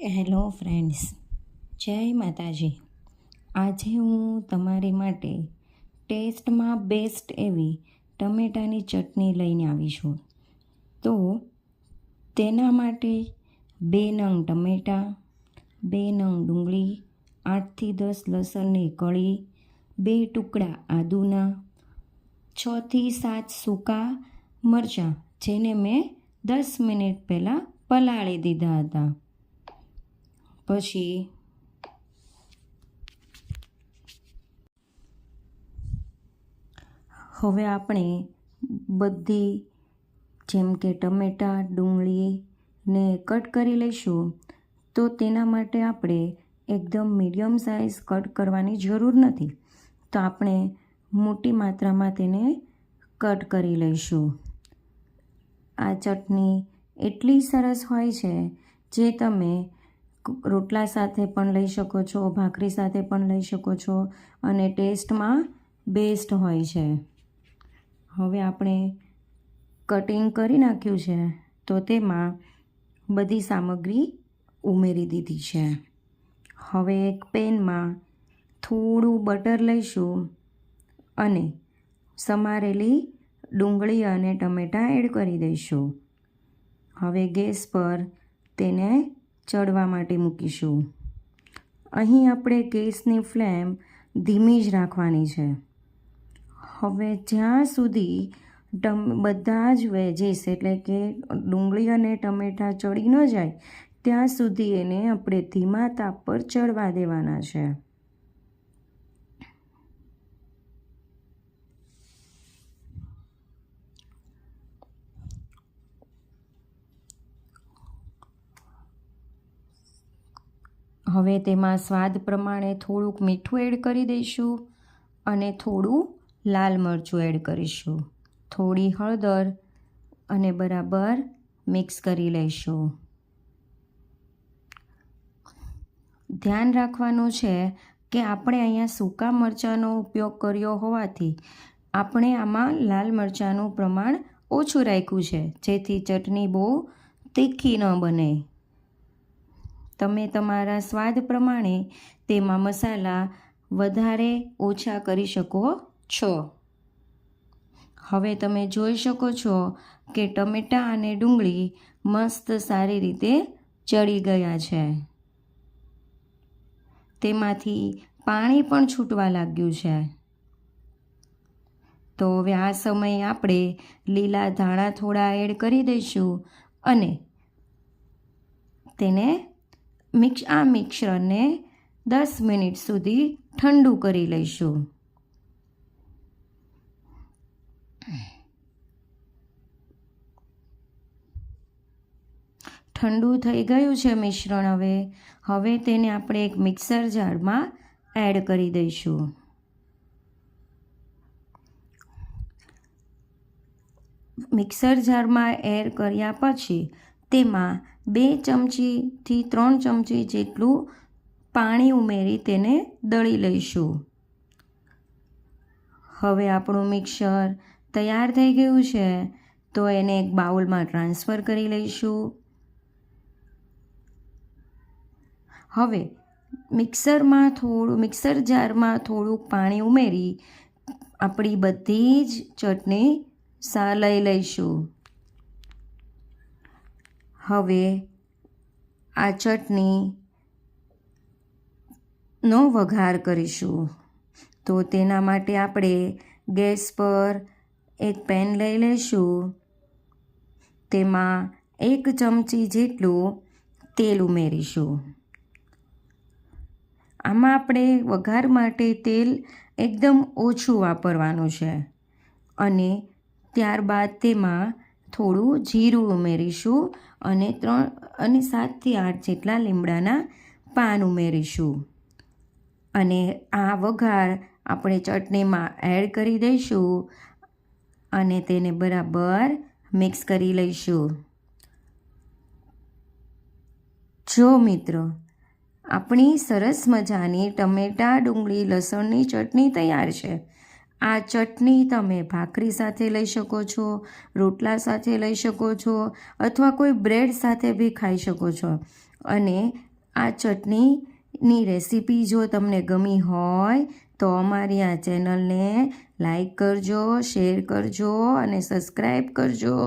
Hello friends, જય માતાજી. આજે હું તમારી માટે ટેસ્ટમાં બેસ્ટ એવી ટમેટાની ચટણી લઈને આવી છું. તો તેના માટે 2 નંગ ટમેટાં, 2 નંગ ડુંગળી, 8 થી 10 લસણની કળી, 2 ટુકડા આદુના, 6 થી 7 સૂકા મરચાં જેને મેં 10 મિનિટ પહેલાં પલાળી દીધા હતા. પછી હવે આપણે બધી જેમ કે ટમેટાં, ડુંગળીને કટ કરી લઈશું. તો તેના માટે આપણે એકદમ મીડિયમ સાઇઝ કટ કરવાની જરૂર નથી. તો આપણે મોટી માત્રામાં તેને કટ કરી લઈશું. આ ચટણી એટલી સરસ હોય છે જે તમે રોટલા સાથે પણ લઈ શકો છો, ભાખરી સાથે પણ લઈ શકો છો અને ટેસ્ટમાં બેસ્ટ હોય છે. હવે આપણે કટિંગ કરી નાખ્યું છે તો તેમાં બધી સામગ્રી ઉમેરી દીધી છે. હવે એક પેનમાં થોડું બટર લઈશું અને સમારેલી ડુંગળી અને ટમેટાં એડ કરી દઈશું. હવે ગેસ પર તેને ચડવા માટે મૂકીશું. અહીં આપણે ગેસની ફ્લેમ ધીમી જ રાખવાની છે. હવે જ્યાં સુધી બધા જ વેજીસ એટલે કે ડુંગળી અને ટમેટાં ચડી ન જાય ત્યાં સુધી એને આપણે ધીમા તાપ પર ચડવા દેવાના છે. હવે તેમાં સ્વાદ પ્રમાણે થોડુંક મીઠું એડ કરી દઈશું અને થોડું લાલ મરચું એડ કરીશું, થોડી હળદર અને બરાબર મિક્સ કરી લઈશું. ધ્યાન રાખવાનું છે કે આપણે અહીંયા સૂકા મરચાંનો ઉપયોગ કર્યો હોવાથી આપણે આમાં લાલ મરચાંનું પ્રમાણ ઓછું રાખ્યું છે જેથી ચટણી બહુ તીખી ન બને. તમે તમારા સ્વાદ પ્રમાણે તેમાં મસાલા વધારે ઓછા કરી શકો છો. હવે તમે જોઈ શકો છો કે ટમેટાં અને ડુંગળી મસ્ત સારી રીતે ચડી ગયા છે. તેમાંથી પાણી પણ છૂટવા લાગ્યું છે. તો હવે આ સમયે આપણે લીલા ધાણા થોડા એડ કરી દઈશું અને તેને આ મિક્સરને 10 મિનિટ સુધી ઠંડુ કરી લઈશું. ઠંડુ થઈ ગયું છે મિશ્રણ. હવે તેને આપણે એક મિક્સર જારમાં એડ કરી દઈશું. મિક્સર જારમાં એડ કર્યા પછી તેમાં 2 ચમચીથી 3 ચમચી જેટલું પાણી ઉમેરી તેને દળી લઈશું. હવે આપણું મિક્સર તૈયાર થઈ ગયું છે તો એને એક બાઉલમાં ટ્રાન્સફર કરી લઈશું. હવે મિક્સર જારમાં થોડુંક પાણી ઉમેરી આપણી બધી જ ચટણી લઈ લઈશું. હવે આ ચટણીનો વઘાર કરીશું. તો તેના માટે આપણે ગેસ પર એક પેન લઈ લઈશું. તેમાં 1 ચમચી જેટલું તેલ ઉમેરીશું. આમાં આપણે વઘાર માટે તેલ એકદમ ઓછું વાપરવાનું છે અને ત્યારબાદ તેમાં થોડું જીરું ઉમેરીશું અને 7 થી 8 જેટલા લીમડાના પાન ઉમેરીશું અને આ વઘાર આપણે ચટણીમાં એડ કરી દઈશું અને તેને બરાબર મિક્સ કરી લઈશું. જો મિત્રો, આપણી સરસ મજાની ટમેટાં, ડુંગળી, લસણની ચટણી તૈયાર છે. આ ચટણી તમે ભાખરી સાથે લઈ શકો છો, રોટલા સાથે લઈ શકો છો અથવા કોઈ બ્રેડ સાથે બી ખાઈ શકો છો અને આ ચટણીની રેસીપી જો તમને ગમી હોય તો અમારી આ ચેનલને લાઈક કરજો, શેર કરજો અને સબસ્ક્રાઈબ કરજો.